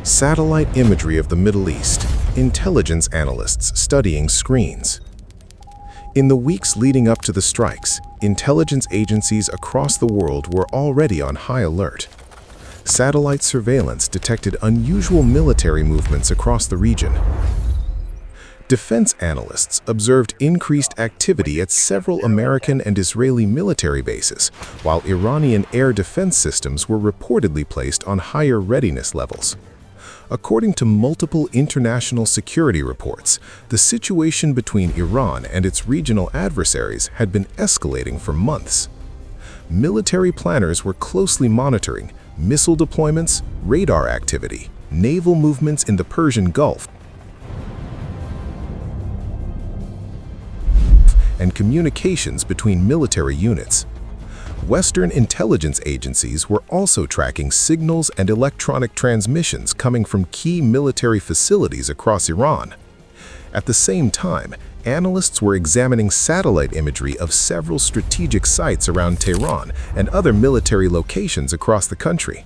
Satellite imagery of the Middle East. Intelligence analysts studying screens. In the weeks leading up to the strikes, intelligence agencies across the world were already on high alert. Satellite surveillance detected unusual military movements across the region. Defense analysts observed increased activity at several American and Israeli military bases, while Iranian air defense systems were reportedly placed on higher readiness levels. According to multiple international security reports, the situation between Iran and its regional adversaries had been escalating for months. Military planners were closely monitoring missile deployments, radar activity, naval movements in the Persian Gulf, and communications between military units. Western intelligence agencies were also tracking signals and electronic transmissions coming from key military facilities across Iran. At the same time, analysts were examining satellite imagery of several strategic sites around Tehran and other military locations across the country.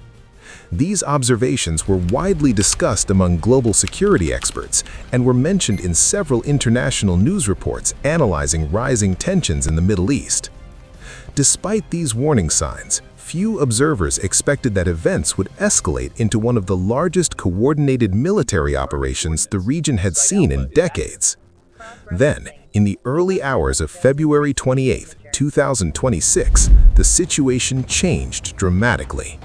These observations were widely discussed among global security experts and were mentioned in several international news reports analyzing rising tensions in the Middle East. Despite these warning signs, few observers expected that events would escalate into one of the largest coordinated military operations the region had seen in decades. Then, in the early hours of February 28, 2026, the situation changed dramatically.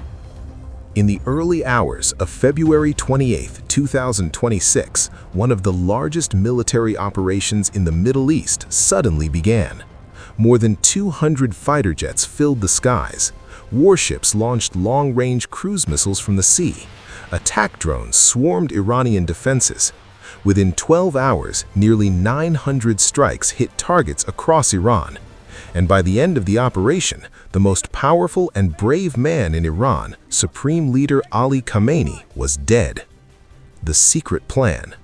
In the early hours of February 28, 2026, one of the largest military operations in the Middle East suddenly began. More than 200 fighter jets filled the skies. Warships launched long-range cruise missiles from the sea. Attack drones swarmed Iranian defenses. Within 12 hours, nearly 900 strikes hit targets across Iran. And by the end of the operation, the most powerful and brave man in Iran, Supreme Leader Ali Khamenei, was dead. The secret plan.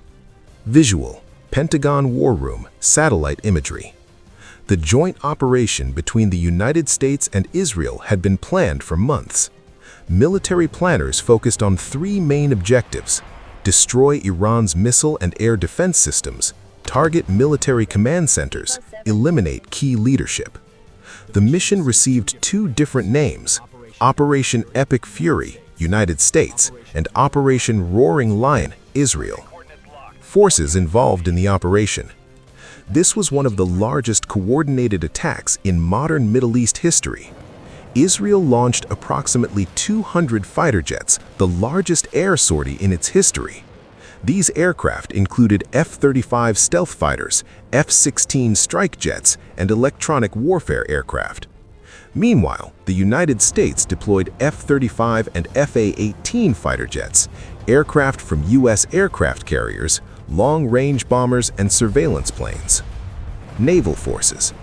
Visual, Pentagon War Room, satellite imagery. The joint operation between the United States and Israel had been planned for months. Military planners focused on three main objectives: destroy Iran's missile and air defense systems, target military command centers, eliminate key leadership. The mission received two different names: Operation Epic Fury, United States, and Operation Roaring Lion, Israel. Forces involved in the operation. This was one of the largest coordinated attacks in modern Middle East history. Israel launched approximately 200 fighter jets, the largest air sortie in its history. These aircraft included F-35 stealth fighters, F-16 strike jets, and electronic warfare aircraft. Meanwhile, the United States deployed F-35 and F-A-18 fighter jets, aircraft from U.S. aircraft carriers, long-range bombers, and surveillance planes. Naval forces.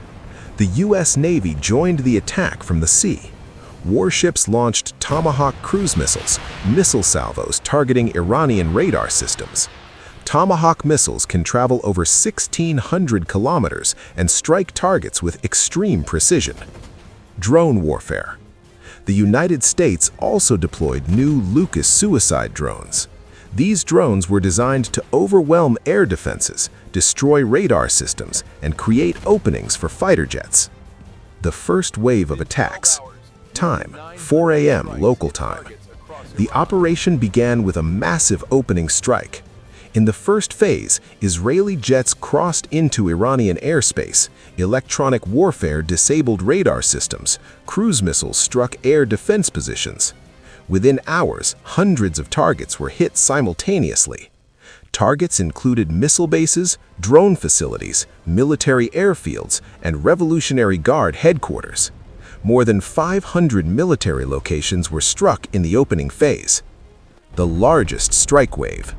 The U.S. Navy joined the attack from the sea. Warships launched Tomahawk cruise missiles, missile salvos targeting Iranian radar systems. Tomahawk missiles can travel over 1,600 kilometers and strike targets with extreme precision. Drone warfare. The United States also deployed new Lucas suicide drones. These drones were designed to overwhelm air defenses, destroy radar systems, and create openings for fighter jets. The first wave of attacks. Time, 4 a.m. local time. The operation began with a massive opening strike. In the first phase, Israeli jets crossed into Iranian airspace, electronic warfare disabled radar systems, cruise missiles struck air defense positions. Within hours, hundreds of targets were hit simultaneously. Targets included missile bases, drone facilities, military airfields, and Revolutionary Guard headquarters. More than 500 military locations were struck in the opening phase. The largest strike wave.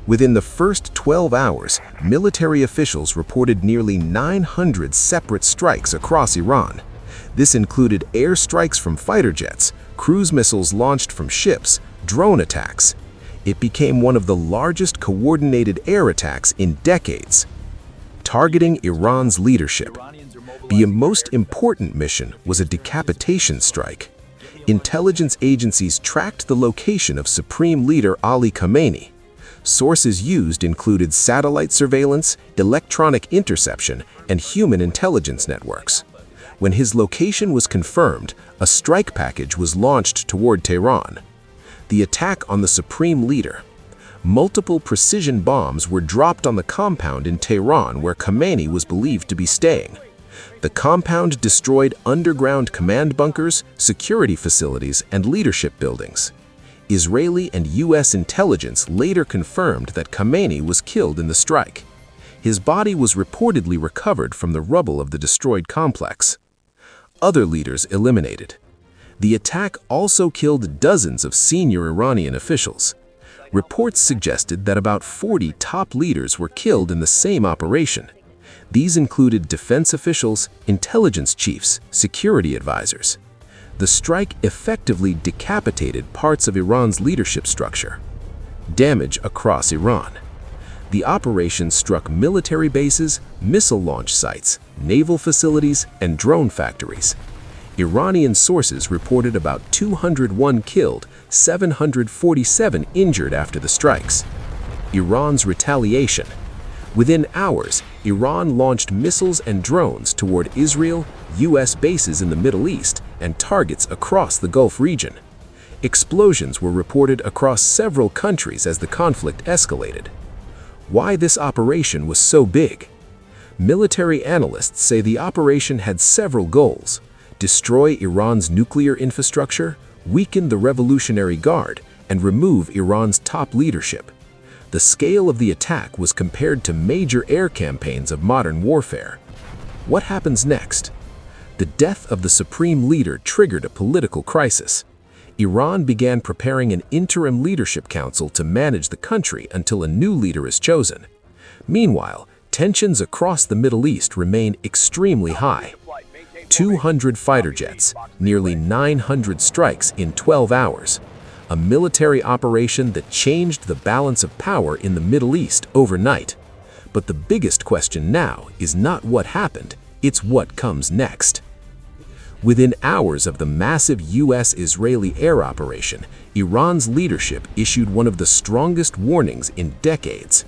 Within the first 12 hours, military officials reported nearly 900 separate strikes across Iran. This included airstrikes from fighter jets, cruise missiles launched from ships, drone attacks. It became one of the largest coordinated air attacks in decades. Targeting Iran's leadership. The most important mission was a decapitation strike. Intelligence agencies tracked the location of Supreme Leader Ali Khamenei. Sources used included satellite surveillance, electronic interception, and human intelligence networks. When his location was confirmed, a strike package was launched toward Tehran. The attack on the Supreme Leader. Multiple precision bombs were dropped on the compound in Tehran where Khamenei was believed to be staying. The compound destroyed underground command bunkers, security facilities, and leadership buildings. Israeli and U.S. intelligence later confirmed that Khamenei was killed in the strike. His body was reportedly recovered from the rubble of the destroyed complex. Other leaders eliminated. The attack also killed dozens of senior Iranian officials. Reports suggested that about 40 top leaders were killed in the same operation. These included defense officials, intelligence chiefs, security advisors. The strike effectively decapitated parts of Iran's leadership structure. Damage across Iran. The operation struck military bases, missile launch sites, naval facilities, and drone factories. Iranian sources reported about 201 killed, 747 injured after the strikes. Iran's retaliation. Within hours, Iran launched missiles and drones toward Israel, U.S. bases in the Middle East, and targets across the Gulf region. Explosions were reported across several countries as the conflict escalated. Why this operation was so big? Military analysts say the operation had several goals: destroy Iran's nuclear infrastructure, weaken the Revolutionary Guard, and remove Iran's top leadership. The scale of the attack was compared to major air campaigns of modern warfare. What happens next? The death of the supreme leader triggered a political crisis. Iran began preparing an interim leadership council to manage the country until a new leader is chosen. Meanwhile, tensions across the Middle East remain extremely high. 200 fighter jets, nearly 900 strikes in 12 hours. A military operation that changed the balance of power in the Middle East overnight. But the biggest question now is not what happened, it's what comes next. Within hours of the massive U.S.-Israeli air operation, Iran's leadership issued one of the strongest warnings in decades.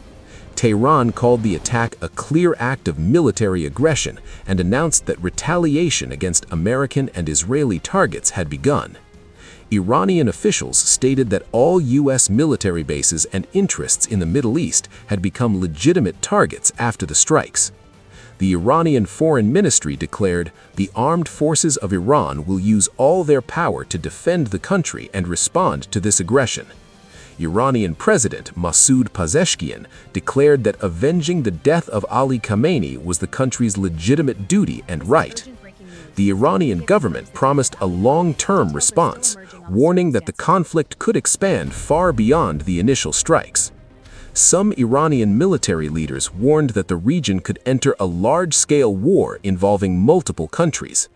Tehran called the attack a clear act of military aggression and announced that retaliation against American and Israeli targets had begun. Iranian officials stated that all U.S. military bases and interests in the Middle East had become legitimate targets after the strikes. The Iranian Foreign Ministry declared, "The armed forces of Iran will use all their power to defend the country and respond to this aggression." Iranian President Mossad declared that avenging the death of Ali Khamenei was the country's legitimate duty and right. The Iranian government promised a long-term response, warning that the conflict could expand far beyond the initial strikes. Some Iranian military leaders warned that the region could enter a large-scale war involving multiple countries.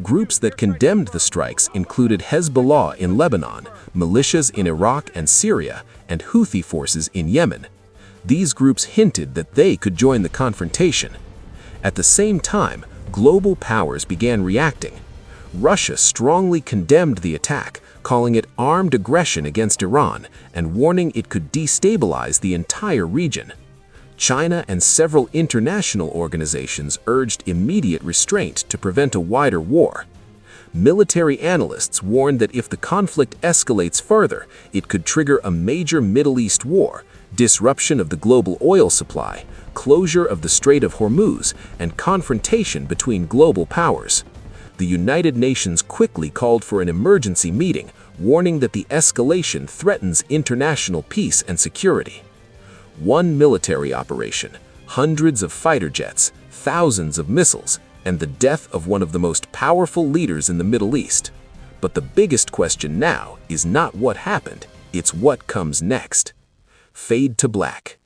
Groups that condemned the strikes included Hezbollah in Lebanon, militias in Iraq and Syria, and Houthi forces in Yemen. These groups hinted that they could join the confrontation. At the same time, global powers began reacting. Russia strongly condemned the attack, calling it armed aggression against Iran and warning it could destabilize the entire region. China and several international organizations urged immediate restraint to prevent a wider war. Military analysts warned that if the conflict escalates further, it could trigger a major Middle East war, disruption of the global oil supply, closure of the Strait of Hormuz, and confrontation between global powers. The United Nations quickly called for an emergency meeting, warning that the escalation threatens international peace and security. One military operation, hundreds of fighter jets, thousands of missiles, and the death of one of the most powerful leaders in the Middle East. But the biggest question now is not what happened, it's what comes next. Fade to black.